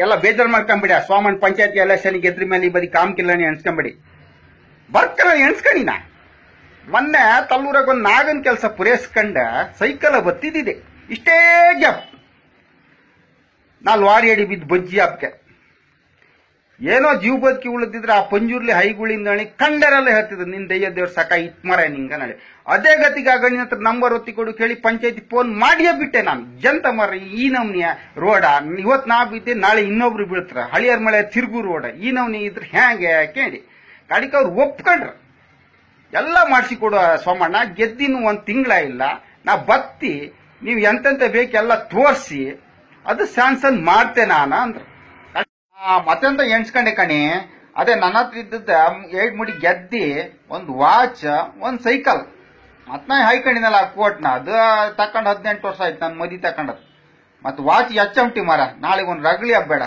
ಎಲ್ಲ ಬೇಜಾರ್ ಮಾಡ್ಕೊಂಬಿಡಿ. ಸೋಮನ್ ಪಂಚಾಯತಿ ಎಲೆಕ್ಷನ್ ಗೆದ್ರ ಮೇಲೆ ಈ ಬದಿ ಕಾಮ್ ಕಿಲ್ಲಣಿ ಎಣ್ಸ್ಕೊಂಬಿಡಿ. ಬರ್ಕರ ಎಣ್ಸ್ಕಣಿನ ಮೊನ್ನೆ ತಲ್ಲೂರಾಗ ಒಂದ್ ನಾಗನ್ ಕೆಲಸ ಪೂರೈಸ್ಕೊಂಡ ಸೈಕಲ್ ಬತ್ತಿದ್ದಿದೆ. ಇಷ್ಟೇ ಗ್ಯಾಪ್ ನಾ ಲಾರಿ ಅಡಿ ಬಿದ್ದು ಬಜ್ಜಿ ಹಬ್ಬಕ್ಕೆ ಏನೋ ಜೀವ ಬದುಕಿ ಉಳಿದಿದ್ರೆ ಆ ಪಂಜೂರ್ಲಿ ಹೈಗುಳಿಂದಣಿ ಕಂಡರೆಲ್ಲ ಹೇಳ್ತಿದ್ರು ನಿನ್ ದಯ್ಯ ದೇವ್ರ ಸಾಕ ಇತ್ಮರ ನಿಂಗ ನಾಳೆ ಅದೇ ಗತಿಗಾಗಣಿ ಹತ್ರ ನಂಬರ್ ಒತ್ತಿ ಕೊಡು ಕೇಳಿ ಪಂಚಾಯತಿ ಫೋನ್ ಮಾಡಿಯೇ ಬಿಟ್ಟೆ ನಾನು. ಜಂತ ಮರ ಈ ನಮ್ನಿಯ ರೋಡ ಇವತ್ ನಾ ಬಿದ್ದೆ ನಾಳೆ ಇನ್ನೊಬ್ರು ಬೀಳ್ತಾರ. ಹಳಿಯರ ಮಳೆ ತಿರುಗು ರೋಡ ಈ ನಮ್ನಿ ಇದ್ರೆ ಹ್ಯಾಂಗೆ ಕೇಳಿ ಕಡಿಕ ಅವ್ರು ಒಪ್ಕೊಂಡ್ರ ಎಲ್ಲ ಮಾಡಿಸಿ ಕೊಡುವ. ಸೋಮಣ್ಣ ಗೆದ್ದಿನ ಒಂದ್ ತಿಂಗಳ ಇಲ್ಲ ನಾ ಬತ್ತಿ ನೀವು ಎಂತೆಂತ ಬೇಕೆಲ್ಲ ತೋರಿಸಿ ಅದು ಸ್ಯಾನ್ಸನ್ ಮಾಡ್ತೆ ನಾನು ಅಂದ್ರ. ಮತ್ತೆಂತ ಎಣ್ಸ್ಕೊಂಡೆ ಕಣಿ ಅದೇ ನನ್ನ ಹತ್ರ ಇದ್ದದ 8 ಮುಡಿ ಗೆದ್ದಿ ಒಂದ್ ವಾಚ್ ಒಂದ್ ಸೈಕಲ್ ಮತ್ನ ಹಾಯ್ಕೊಂಡಿನಲ್ಲ ಕೋಟ್ನ ಅದು ತಕೊಂಡ್ 18 ವರ್ಷ ಆಯ್ತು ನನ್ ಮದಿ ತಕೊಂಡದ್. ಮತ್ ವಾಚ್ ಎಚ್ಚಂಟಿ ಮರ ನಾಳೆಗೆ ಒಂದ್ ರಗಳಿ ಹಬ್ಬೇಡ.